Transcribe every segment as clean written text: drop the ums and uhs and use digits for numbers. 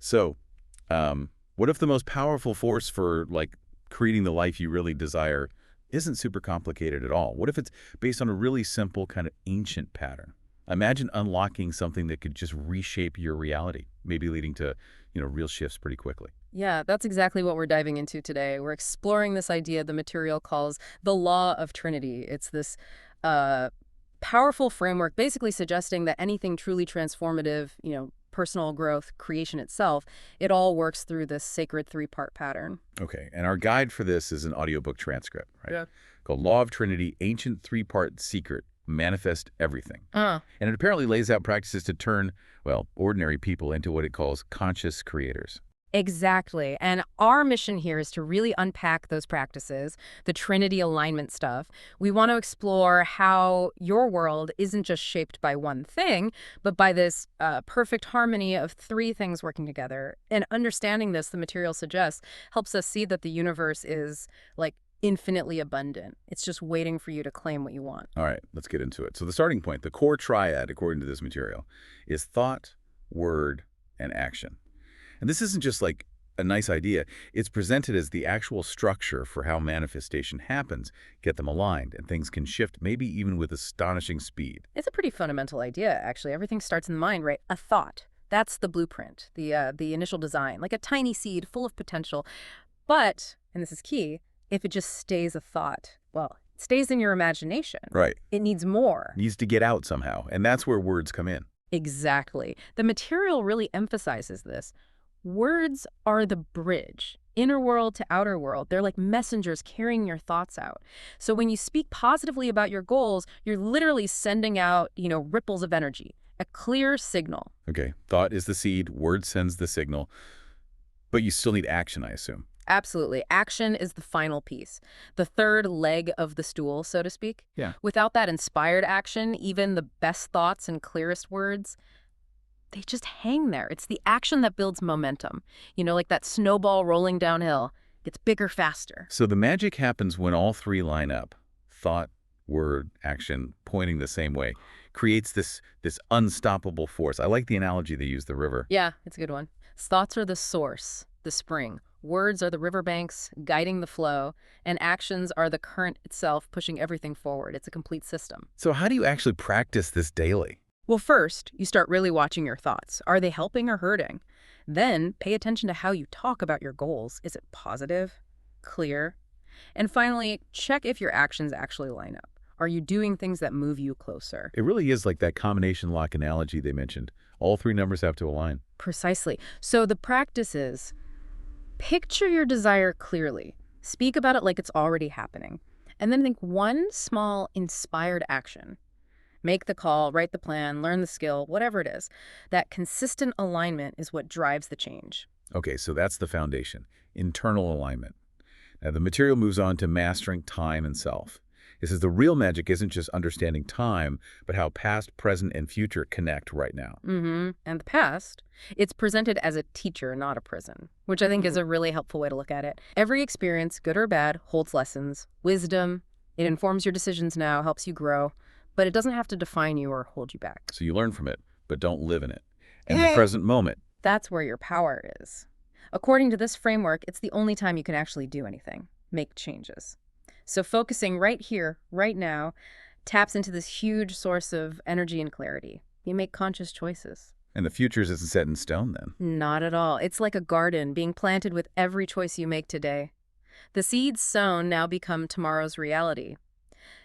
So, what if the most powerful force for, like, creating the life you really desire isn't super complicated at all? What if it's based on a really simple, kind of ancient pattern? Imagine unlocking something that could just reshape your reality, maybe leading to, real shifts pretty quickly. Yeah, that's exactly what we're diving into today. We're exploring this idea the material calls the law of Trinity. It's this uh, powerful framework basically suggesting that anything truly transformative, personal growth, creation itself, it all works through this sacred three-part pattern. Okay, and our guide for this is an audiobook transcript, right? Yeah. Called Law of Trinity, Ancient Three-Part Secret, Manifest Everything. Uh, And it apparently lays out practices to turn, well, ordinary people into what it calls conscious creators. Exactly. And our mission here is to really unpack those practices, the Trinity alignment stuff. We want to explore how your world isn't just shaped by one thing, but by this perfect harmony of three things working together. And understanding this, the material suggests, helps us see that the universe is like infinitely abundant. It's just waiting for you to claim what you want. All right, let's get into it. So the starting point, the core triad, according to this material, is thought, word, and action. And this isn't just like a nice idea. It's presented as the actual structure for how manifestation happens. Get them aligned, and things can shift, maybe even with astonishing speed. It's a pretty fundamental idea, actually. Everything starts in the mind, right? A thought. That's the blueprint, the initial design, like a tiny seed full of potential. But, and this is key, if it just stays a thought, well, it stays in your imagination. Right. It needs more. Needs to get out somehow, and that's where words come in. Exactly. The material really emphasizes this. Words are the bridge, inner world to outer world. They're like messengers carrying your thoughts out. So when you speak positively about your goals, you're literally sending out, ripples of energy, a clear signal. Okay, thought is the seed, word sends the signal, but you still need action, I assume. Absolutely. Action is the final piece, the third leg of the stool, so to speak. Yeah. Without that inspired action, even the best thoughts and clearest words, they just hang there. It's the action that builds momentum. Like that snowball rolling downhill. Gets bigger faster. So the magic happens when all three line up. Thought, word, action, pointing the same way. Creates this unstoppable force. I like the analogy they use, the river. Yeah, it's a good one. Thoughts are the source, the spring. Words are the riverbanks, guiding the flow. And actions are the current itself, pushing everything forward. It's a complete system. So how do you actually practice this daily? Well, first, you start really watching your thoughts. Are they helping or hurting? Then, pay attention to how you talk about your goals. Is it positive? Clear? And finally, check if your actions actually line up. Are you doing things that move you closer? It really is like that combination lock analogy they mentioned. All three numbers have to align. Precisely. So the practice is, picture your desire clearly. Speak about it like it's already happening. And then think one small, inspired action. Make the call, write the plan, learn the skill, whatever it is. That consistent alignment is what drives the change. Okay, so that's the foundation, internal alignment. Now the material moves on to mastering time and self. It says the real magic isn't just understanding time, but how past, present, and future connect right now. And the past, it's presented as a teacher, not a prison, which I think is a really helpful way to look at it. Every experience, good or bad, holds lessons, wisdom. It informs your decisions now, helps you grow. But it doesn't have to define you or hold you back. So you learn from it, but don't live in it. And the present moment. That's where your power is. According to this framework, it's the only time you can actually do anything, make changes. So focusing right here, right now, taps into this huge source of energy and clarity. You make conscious choices. And the future isn't set in stone then? Not at all. It's like a garden being planted with every choice you make today. The seeds sown now become tomorrow's reality.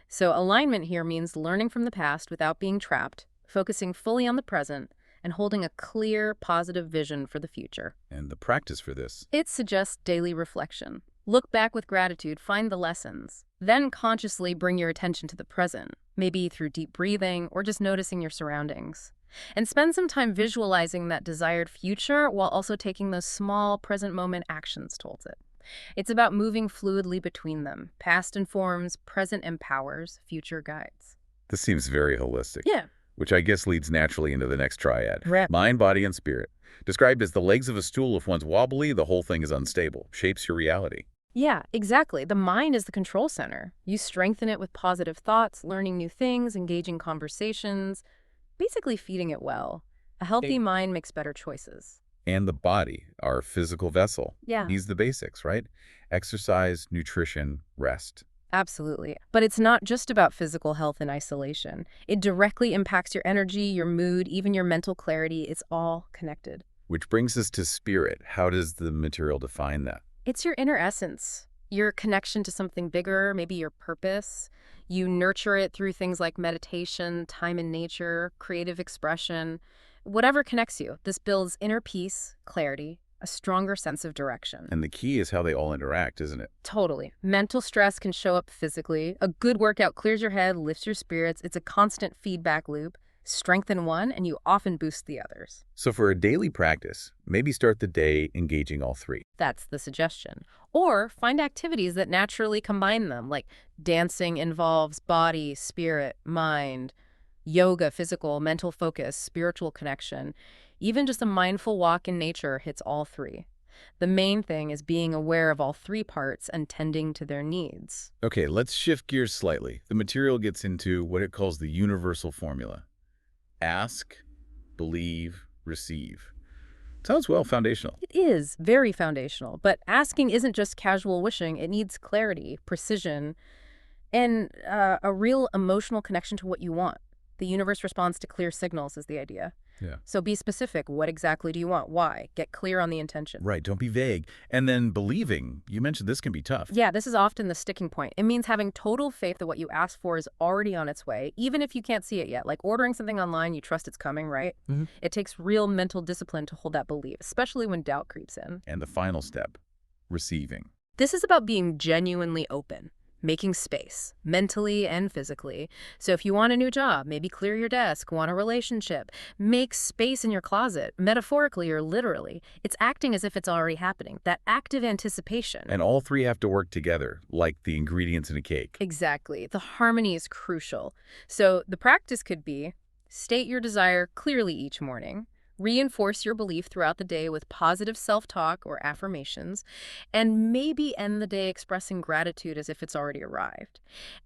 So alignment here means learning from the past without being trapped, focusing fully on the present, and holding a clear, positive vision for the future. And the practice for this? It suggests daily reflection. Look back with gratitude, find the lessons. Then consciously bring your attention to the present, maybe through deep breathing or just noticing your surroundings. And spend some time visualizing that desired future while also taking those small present moment actions towards it. It's about moving fluidly between them. Past informs, present empowers, future guides. This seems very holistic. Yeah. Which I guess leads naturally into the next triad. Right. Mind, body, and spirit. Described as the legs of a stool. If one's wobbly, the whole thing is unstable. Shapes your reality. Yeah, exactly. The mind is the control center. You strengthen it with positive thoughts, learning new things, engaging conversations, basically feeding it well. A healthy mind makes better choices. And the body, our physical vessel, Yeah. needs the basics, right? Exercise, nutrition, rest. Absolutely. But it's not just about physical health in isolation. It directly impacts your energy, your mood, even your mental clarity. It's all connected. Which brings us to spirit. How does the material define that? It's your inner essence, your connection to something bigger, maybe your purpose. You nurture it through things like meditation, time in nature, creative expression, whatever connects you. This builds inner peace, clarity, a stronger sense of direction. And the key is how they all interact, isn't it? Totally. Mental stress can show up physically. A good workout clears your head, lifts your spirits. It's a constant feedback loop. Strengthen one, and you often boost the others. So for a daily practice, maybe start the day engaging all three. That's the suggestion. Or find activities that naturally combine them, like dancing involves body, spirit, mind, yoga, physical, mental focus, spiritual connection. Even just a mindful walk in nature hits all three. The main thing is being aware of all three parts and tending to their needs. Okay, let's shift gears slightly. The material gets into what it calls the universal formula. Ask, believe, receive. Sounds well foundational. It is very foundational, but asking isn't just casual wishing. It needs clarity, precision, and a real emotional connection to what you want. The universe responds to clear signals is the idea. Yeah. So be specific. What exactly do you want? Why? Get clear on the intention. Right, don't be vague. And then believing, you mentioned this can be tough. Yeah, this is often the sticking point. It means having total faith that what you ask for is already on its way, even if you can't see it yet. Like ordering something online, you trust it's coming, right? It takes real mental discipline to hold that belief, especially when doubt creeps in. And the final step, receiving. This is about being genuinely open, making space, mentally and physically. So if you want a new job, maybe clear your desk, want a relationship, make space in your closet, metaphorically or literally. It's acting as if it's already happening, that active anticipation. And all three have to work together, like the ingredients in a cake. Exactly. The harmony is crucial. So the practice could be, state your desire clearly each morning, reinforce your belief throughout the day with positive self-talk or affirmations, and maybe end the day expressing gratitude as if it's already arrived.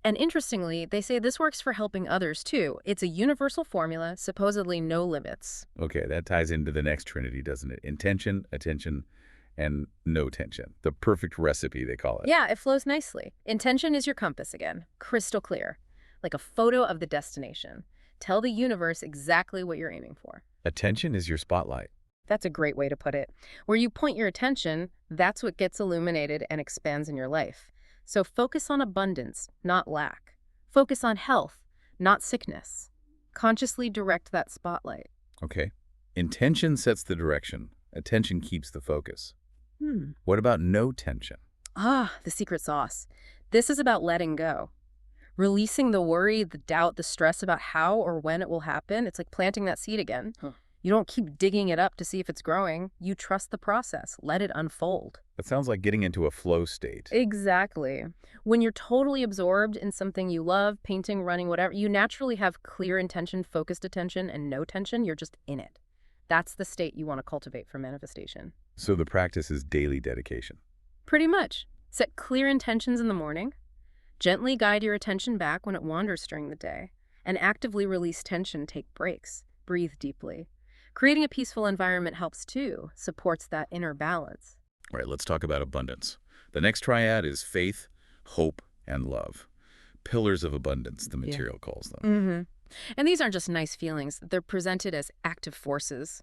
And interestingly, they say this works for helping others too. It's a universal formula, supposedly no limits. Okay, that ties into the next Trinity, doesn't it? Intention, attention, and no tension. The perfect recipe, they call it. Yeah, it flows nicely. Intention is your compass again, crystal clear, like a photo of the destination. Tell the universe exactly what you're aiming for. Attention is your spotlight. That's a great way to put it. Where you point your attention, that's what gets illuminated and expands in your life. So focus on abundance, not lack. Focus on health, not sickness. Consciously direct that spotlight. Okay. Intention sets the direction. Attention keeps the focus. What about no tension? Ah, the secret sauce. This is about letting go. Releasing the worry, the doubt, the stress about how or when it will happen. It's like planting that seed again. You don't keep digging it up to see if it's growing. You trust the process. Let it unfold. That sounds like getting into a flow state. Exactly. When you're totally absorbed in something you love, painting, running, whatever, you naturally have clear intention, focused attention, and no tension. You're just in it. That's the state you want to cultivate for manifestation. So the practice is daily dedication. Pretty much. Set clear intentions in the morning. Gently guide your attention back when it wanders during the day. And actively release tension, take breaks. Breathe deeply. Creating a peaceful environment helps too, supports that inner balance. All right, let's talk about abundance. The next triad is faith, hope, and love. Pillars of abundance, the material calls them. And these aren't just nice feelings. They're presented as active forces.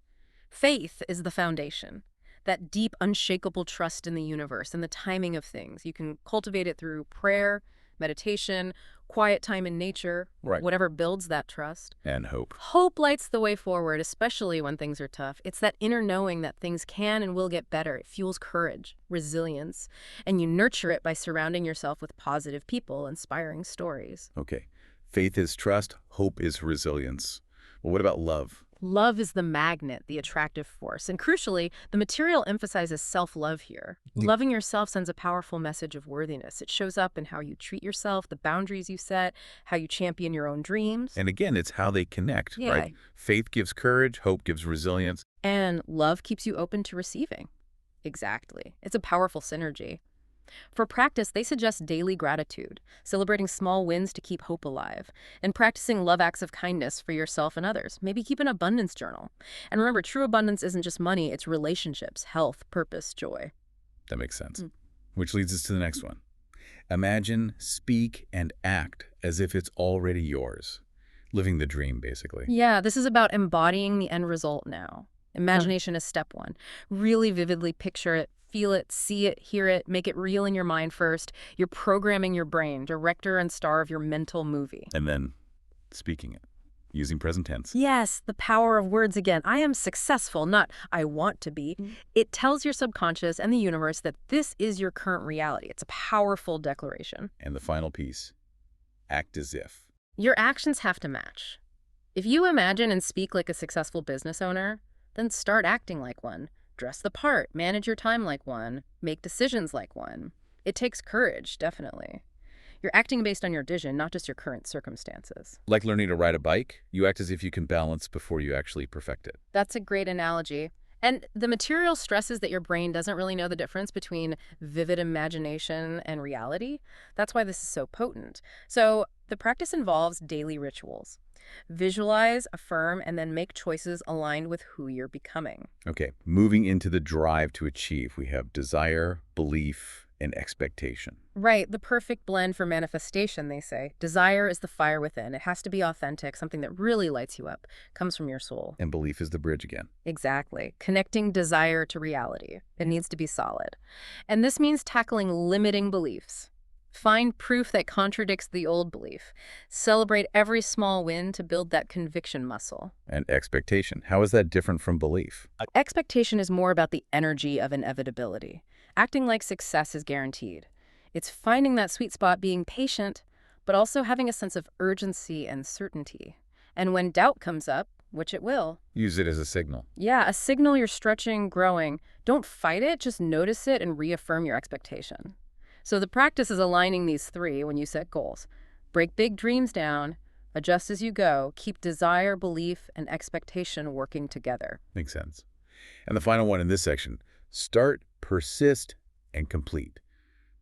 Faith is the foundation. That deep, unshakable trust in the universe and the timing of things. You can cultivate it through prayer, meditation, quiet time in nature, whatever builds that trust. And hope. Hope lights the way forward, especially when things are tough. It's that inner knowing that things can and will get better. It fuels courage, resilience, and you nurture it by surrounding yourself with positive people, inspiring stories. Okay. Faith is trust, hope is resilience. Well, what about love? Love is the magnet, the attractive force. And crucially, the material emphasizes self-love here. Loving yourself sends a powerful message of worthiness. It shows up in how you treat yourself, the boundaries you set, how you champion your own dreams. And again, it's how they connect, right? Faith gives courage, hope gives resilience. And love keeps you open to receiving. Exactly. It's a powerful synergy. For practice, they suggest daily gratitude, celebrating small wins to keep hope alive, and practicing love acts of kindness for yourself and others. Maybe keep an abundance journal. And remember, true abundance isn't just money, it's relationships, health, purpose, joy. That makes sense. Which leads us to the next one. Imagine, speak, and act as if it's already yours. Living the dream, basically. Yeah, this is about embodying the end result now. Imagination is step one. Really vividly picture it, feel it, see it, hear it, make it real in your mind first. You're programming your brain, director and star of your mental movie. And then speaking it, using present tense. Yes, the power of words again. I am successful, not I want to be. It tells your subconscious and the universe that this is your current reality. It's a powerful declaration. And the final piece, act as if. Your actions have to match. If you imagine and speak like a successful business owner, then start acting like one. Dress the part, manage your time like one, make decisions like one. It takes courage, definitely. You're acting based on your vision, not just your current circumstances. Like learning to ride a bike, you act as if you can balance before you actually perfect it. That's a great analogy. And the material stresses that your brain doesn't really know the difference between vivid imagination and reality. That's why this is so potent. So the practice involves daily rituals. Visualize, affirm, and then make choices aligned with who you're becoming. Okay, moving into the drive to achieve, we have desire, belief, and expectation. Right, the perfect blend for manifestation, they say. Desire is the fire within. It has to be authentic, something that really lights you up, comes from your soul. And belief is the bridge again. Exactly. Connecting desire to reality. It needs to be solid. And this means tackling limiting beliefs. Find proof that contradicts the old belief. Celebrate every small win to build that conviction muscle. And expectation, how is that different from belief? Expectation is more about the energy of inevitability. Acting like success is guaranteed. It's finding that sweet spot, being patient, but also having a sense of urgency and certainty. And when doubt comes up, which it will. Use it as a signal. Yeah, a signal you're stretching, growing. Don't fight it, just notice it and reaffirm your expectation. So the practice is aligning these three when you set goals. Break big dreams down, adjust as you go, keep desire, belief, and expectation working together. Makes sense. And the final one in this section, start, persist, and complete.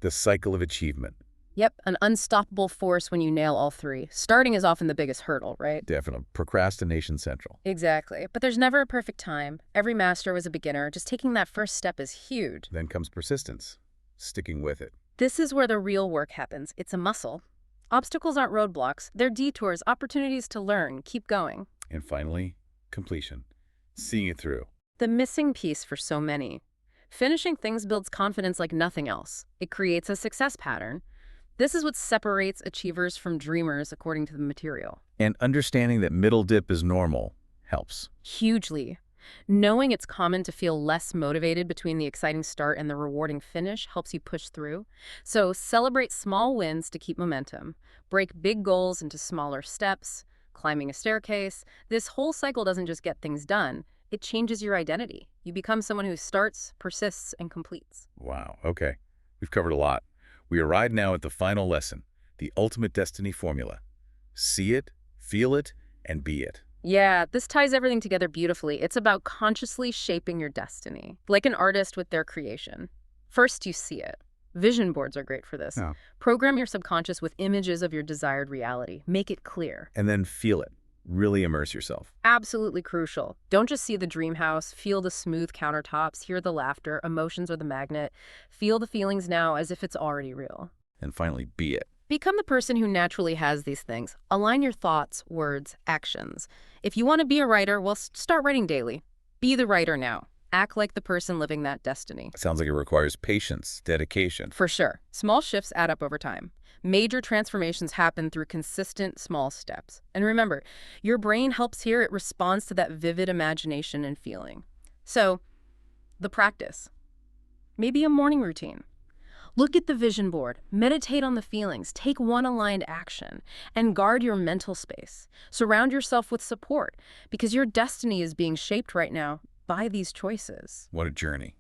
The cycle of achievement. Yep, an unstoppable force when you nail all three. Starting is often the biggest hurdle, right? Definitely. Procrastination central. Exactly. But there's never a perfect time. Every master was a beginner. Just taking that first step is huge. Then comes persistence, sticking with it. This is where the real work happens. It's a muscle. Obstacles aren't roadblocks. They're detours, opportunities to learn. Keep going. And finally, completion, seeing it through. The missing piece for so many. Finishing things builds confidence like nothing else. It creates a success pattern. This is what separates achievers from dreamers, according to the material. And understanding that middle dip is normal helps. Hugely. Knowing it's common to feel less motivated between the exciting start and the rewarding finish helps you push through. So celebrate small wins to keep momentum. Break big goals into smaller steps. Climbing a staircase. This whole cycle doesn't just get things done. It changes your identity. You become someone who starts, persists, and completes. Wow, okay. We've covered a lot. We arrive now at the final lesson, the ultimate destiny formula. See it, feel it, and be it. Yeah, this ties everything together beautifully. It's about consciously shaping your destiny, like an artist with their creation. First, you see it. Vision boards are great for this. Yeah. Program your subconscious with images of your desired reality. Make it clear. And then feel it. Really immerse yourself. Absolutely crucial. Don't just see the dream house, feel the smooth countertops, hear the laughter, emotions are the magnet. Feel the feelings now as if it's already real. And finally, be it. Become the person who naturally has these things. Align your thoughts, words, actions. If you want to be a writer, well, start writing daily. Be the writer now. Act like the person living that destiny. Sounds like it requires patience, dedication. For sure. Small shifts add up over time. Major transformations happen through consistent small steps. And remember, your brain helps here. It responds to that vivid imagination and feeling. So, the practice. Maybe a morning routine. Look at the vision board, meditate on the feelings, take one aligned action, and guard your mental space. Surround yourself with support, because your destiny is being shaped right now by these choices. What a journey.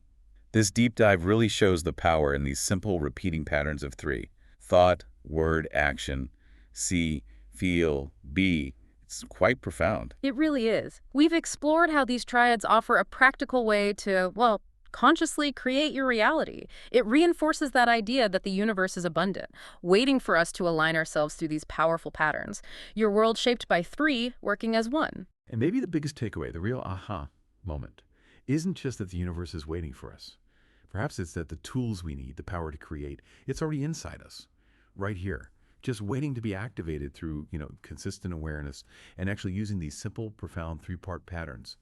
This deep dive really shows the power in these simple repeating patterns of three. Thought, word, action, see, feel, be. It's quite profound. It really is. We've explored how these triads offer a practical way to, well, consciously create your reality. It reinforces that idea that the universe is abundant, waiting for us to align ourselves through these powerful patterns. Your world shaped by three, working as one. And maybe the biggest takeaway, the real aha moment, isn't just that the universe is waiting for us. Perhaps it's that the tools we need, the power to create, it's already inside us, right here, just waiting to be activated through, consistent awareness and actually using these simple, profound three-part patterns